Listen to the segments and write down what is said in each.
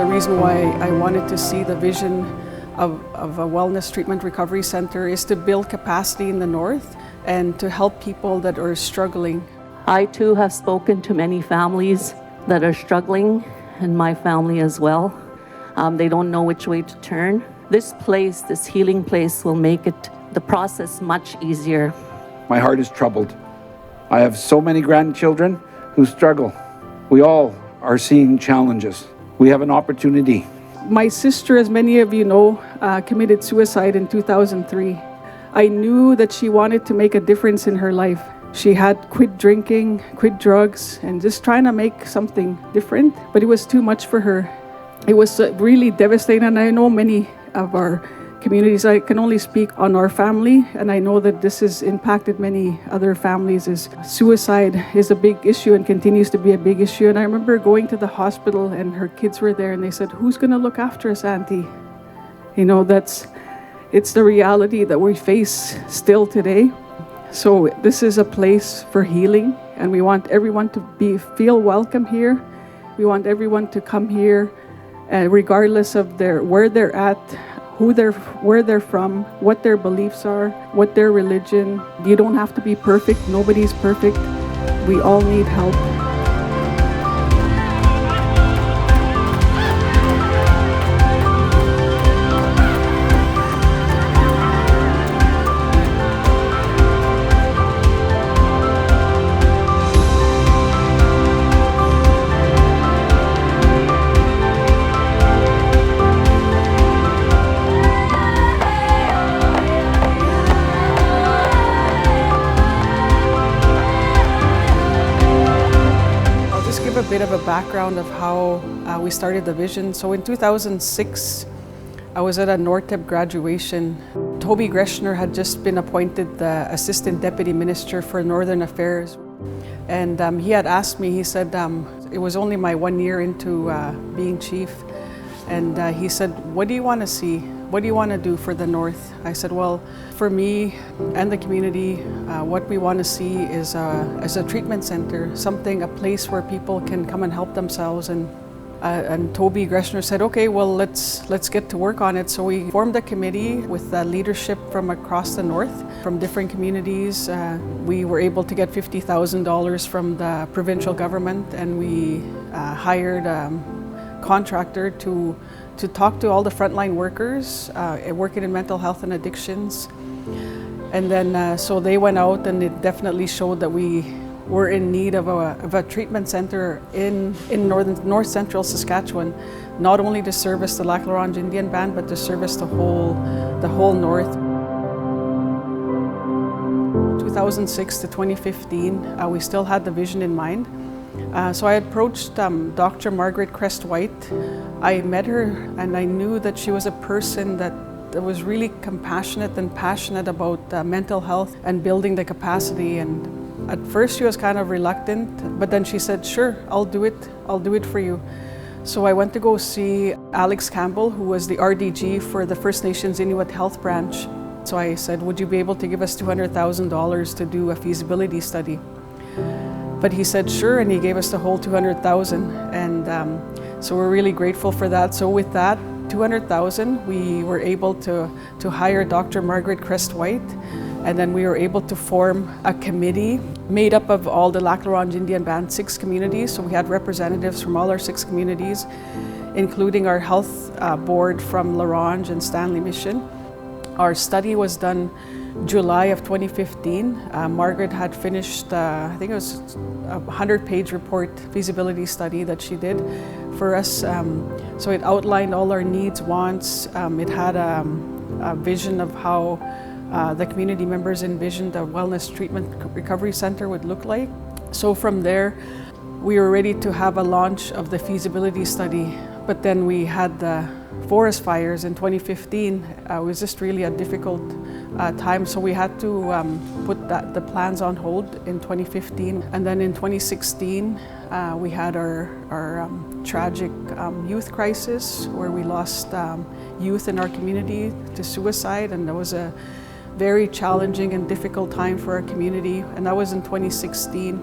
The reason why I wanted to see the vision of a wellness treatment recovery center is to build capacity in the north and to help people that are struggling. I too have spoken to many families that are struggling, and my family as well. They don't know which way to turn. This place, this healing place, will make the process much easier. My heart is troubled. I have so many grandchildren who struggle. We all are seeing challenges. We have an opportunity. My sister, as many of you know, committed suicide in 2003. I knew that she wanted to make a difference in her life. She had quit drinking, quit drugs, and just trying to make something different, but it was too much for her. It was really devastating, and I know many of our communities. I can only speak on our family, and I know that this has impacted many other families. Suicide is a big issue and continues to be a big issue. And I remember going to the hospital and her kids were there and they said, "Who's going to look after us, Auntie?" You know, it's the reality that we face still today. So this is a place for healing, and we want everyone to feel welcome here. We want everyone to come here, regardless of where they're at, where they're from, what their beliefs are, what their religion. You don't have to be perfect. Nobody's perfect. We all need help. A bit of a background of how we started the vision. So in 2006, I was at a NORTEB graduation. Toby Greshner had just been appointed the Assistant Deputy Minister for Northern Affairs. And he had asked me, he said, it was only my 1 year into being chief. And he said, "What do you want to see? What do you want to do for the North?" I said, "Well, for me and the community, what we want to see is a treatment center, a place where people can come and help themselves." And Toby Greshner said, "Okay, well, let's get to work on it." So we formed a committee with leadership from across the North, from different communities. We were able to get $50,000 from the provincial government, and we hired contractor to talk to all the frontline workers working in mental health and addictions. And then so they went out, and it definitely showed that we were in need of a treatment center in north central Saskatchewan, not only to service the Lac La Ronge Indian Band, but to service the whole North. 2006 to 2015, we still had the vision in mind. So I approached Dr. Margaret Crest-White. I met her, and I knew that she was a person that was really compassionate and passionate about mental health and building the capacity. And at first she was kind of reluctant, but then she said, "Sure, I'll do it for you." So I went to go see Alex Campbell, who was the RDG for the First Nations Inuit Health Branch. So I said, "Would you be able to give us $200,000 to do a feasibility study?" But he said, "Sure," and he gave us the whole $200,000. And so we're really grateful for that. So with that $200,000, we were able to hire Dr. Margaret Crest-White, and then we were able to form a committee made up of all the Lac La Ronge Indian Band 6 communities. So we had representatives from all our 6 communities, including our health board from La Ronge and Stanley Mission. Our study was done July of 2015. Margaret had finished, I think it was a 100-page report feasibility study that she did for us. So it outlined all our needs, wants. It had a vision of how the community members envisioned a wellness treatment recovery center would look like. So from there, we were ready to have a launch of the feasibility study. But then we had the forest fires in 2015. It was just really a difficult time, so we had to put the plans on hold in 2015. And then in 2016, we had our tragic youth crisis, where we lost youth in our community to suicide, and that was a very challenging and difficult time for our community, and that was in 2016.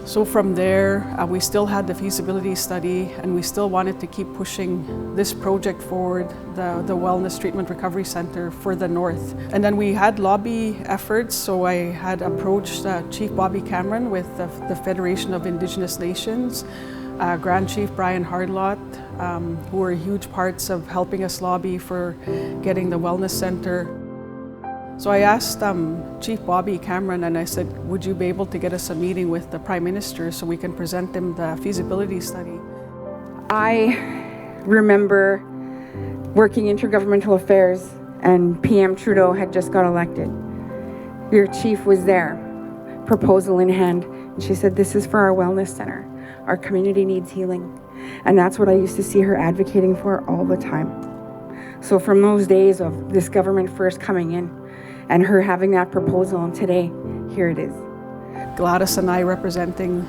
So from there, we still had the feasibility study, and we still wanted to keep pushing this project forward, the Wellness Treatment Recovery Center for the North. And then we had lobby efforts, so I had approached Chief Bobby Cameron with the Federation of Indigenous Nations, Grand Chief Brian Hardlot, who were huge parts of helping us lobby for getting the Wellness Center. So I asked Chief Bobby Cameron, and I said, would you be able to get us a meeting with the Prime Minister so we can present him the feasibility study? I remember working intergovernmental affairs, and PM Trudeau had just got elected. Your chief was there, proposal in hand, and she said, this is for our wellness center. Our community needs healing. And that's what I used to see her advocating for all the time. So from those days of this government first coming in, and her having that proposal, and today, here it is. Gladys and I representing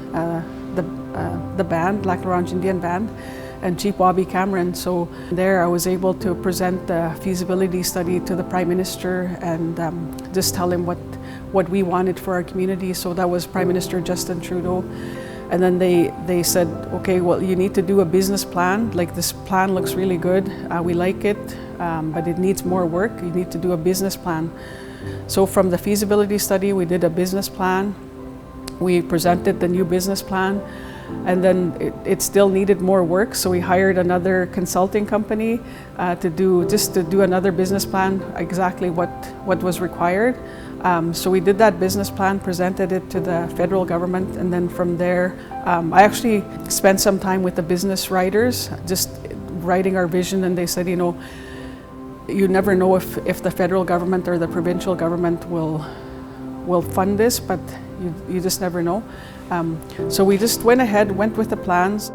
the band, Lac La Ronge Indian Band, and Chief Bobby Cameron. So there I was able to present the feasibility study to the Prime Minister and just tell him what we wanted for our community. So that was Prime Minister Justin Trudeau. And then they said, okay, well, you need to do a business plan. Like, this plan looks really good. We like it, but it needs more work. You need to do a business plan. So from the feasibility study, we did a business plan. We presented the new business plan, and then it still needed more work. So we hired another consulting company to do another business plan, exactly what was required. So we did that business plan, presented it to the federal government, and then from there, I actually spent some time with the business writers, just writing our vision, and they said, you know, you never know if the federal government or the provincial government will fund this, but you just never know. So we just went with the plans.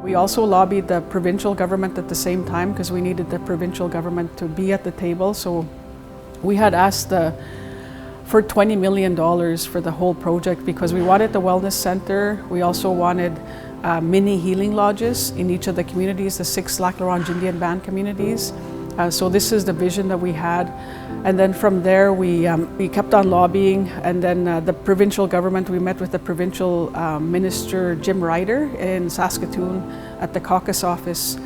We also lobbied the provincial government at the same time because we needed the provincial government to be at the table. So we had asked for $20 million for the whole project because we wanted the wellness center. We also wanted mini healing lodges in each of the communities, the 6 Lac La Ronge Indian Band communities. So this is the vision that we had. And then from there, we kept on lobbying. And then the provincial government, we met with the provincial minister, Jim Ryder, in Saskatoon at the caucus office.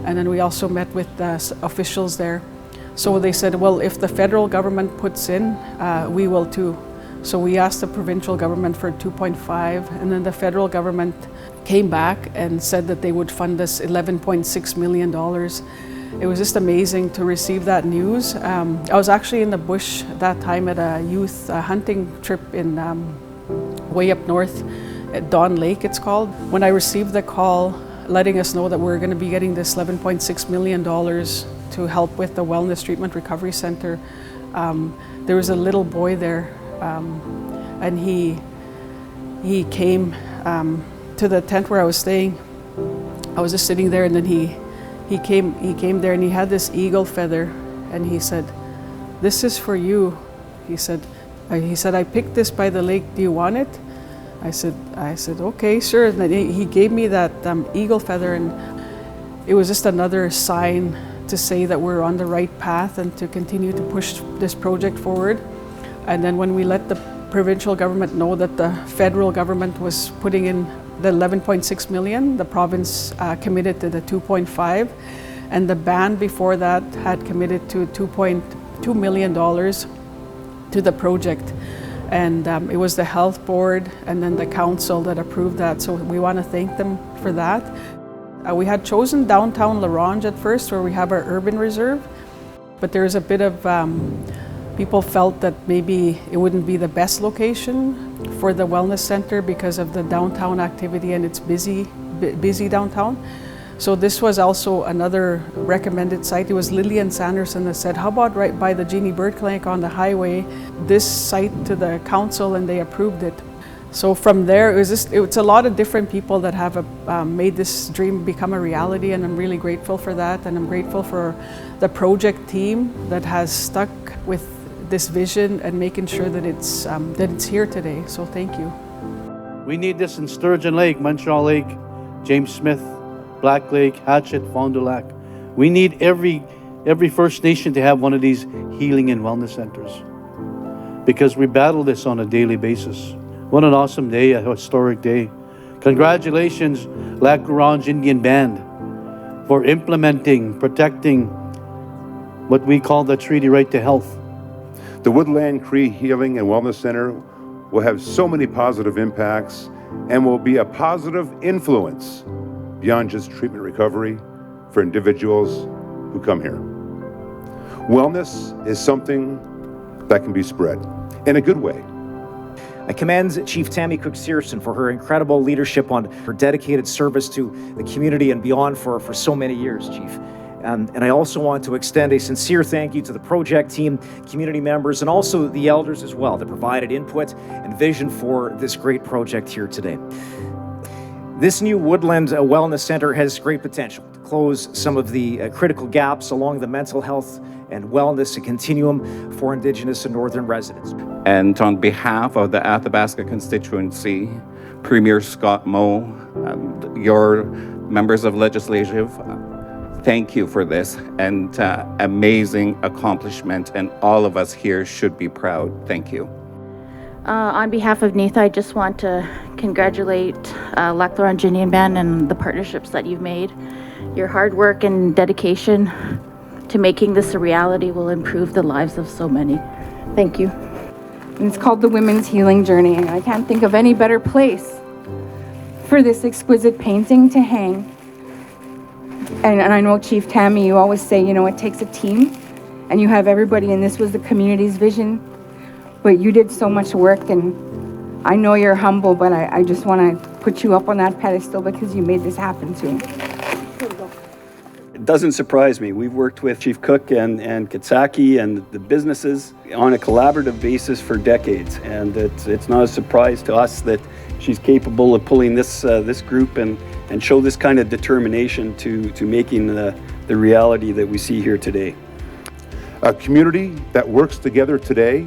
And then we also met with the officials there. So they said, well, if the federal government puts in, we will too. So we asked the provincial government for 2.5, and then the federal government came back and said that they would fund us $11.6 million. It was just amazing to receive that news. I was actually in the bush that time at a youth hunting trip in way up north at Dawn Lake, it's called. When I received the call letting us know that we're going to be getting this $11.6 million to help with the Wellness Treatment Recovery Center, there was a little boy there, and he came to the tent where I was staying. I was just sitting there, and then he came there, and he had this eagle feather, and he said, "This is for you." He said, "I picked this by the lake. Do you want it?" I said, "Okay, sure." And then he gave me that eagle feather, and it was just another sign to say that we're on the right path and to continue to push this project forward. And then when we let the provincial government know that the federal government was putting in the 11.6 million, the province committed to the 2.5, and the band before that had committed to $2.2 million to the project. And it was the health board and then the council that approved that, so we want to thank them for that. We had chosen downtown La Ronge at first, where we have our urban reserve, but there's a bit of people felt that maybe it wouldn't be the best location for the wellness center because of the downtown activity, and it's busy downtown. So this was also another recommended site. It was Lillian Sanderson that said, how about right by the Jeannie Bird Clinic on the highway, this site to the council, and they approved it. So from there, it's a lot of different people that have made this dream become a reality, and I'm really grateful for that, and I'm grateful for the project team that has stuck with this vision and making sure that it's here today. So thank you. We need this in Sturgeon Lake, Montreal Lake, James Smith, Black Lake, Hatchet, Fond du Lac. We need every First Nation to have one of these healing and wellness centers, because we battle this on a daily basis. What an awesome day, a historic day. Congratulations, Lac La Ronge Indian Band, for implementing, protecting what we call the treaty right to health. The Woodland Cree Healing and Wellness Center will have so many positive impacts and will be a positive influence beyond just treatment recovery for individuals who come here. Wellness is something that can be spread in a good way. I commend Chief Tammy Cook-Searson for her incredible leadership on her dedicated service to the community and beyond for so many years, Chief. And I also want to extend a sincere thank you to the project team, community members, and also the elders as well that provided input and vision for this great project here today. This new Woodland Wellness Center has great potential to close some of the critical gaps along the mental health and wellness continuum for Indigenous and Northern residents. And on behalf of the Athabasca constituency, Premier Scott Moe, your members of legislative, thank you for this and amazing accomplishment, and all of us here should be proud. Thank you. On behalf of NITHA, I just want to congratulate Lac La Ronge Indian Band and the partnerships that you've made. Your hard work and dedication to making this a reality will improve the lives of so many. Thank you. And it's called the Women's Healing Journey, and I can't think of any better place for this exquisite painting to hang. And I know, Chief Tammy, you always say, you know, it takes a team, and you have everybody, and this was the community's vision. But you did so much work, and I know you're humble, but I just want to put you up on that pedestal because you made this happen too. It doesn't surprise me. We've worked with Chief Cook and Kitsaki and the businesses on a collaborative basis for decades, and it's not a surprise to us that she's capable of pulling this group and show this kind of determination to making the reality that we see here today. A community that works together today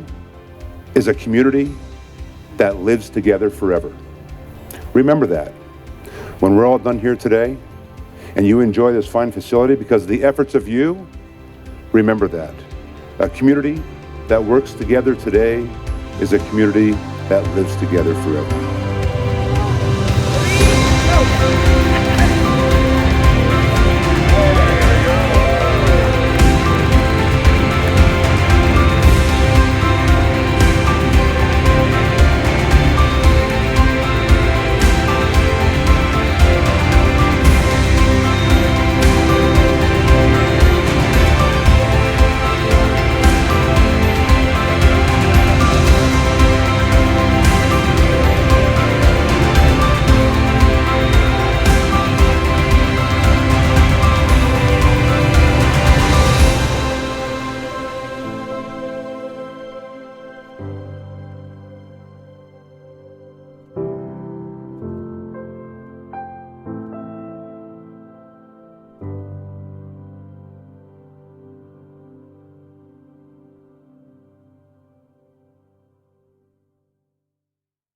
is a community that lives together forever. Remember that. When we're all done here today, and you enjoy this fine facility because of the efforts of you, remember that. A community that works together today is a community that lives together forever.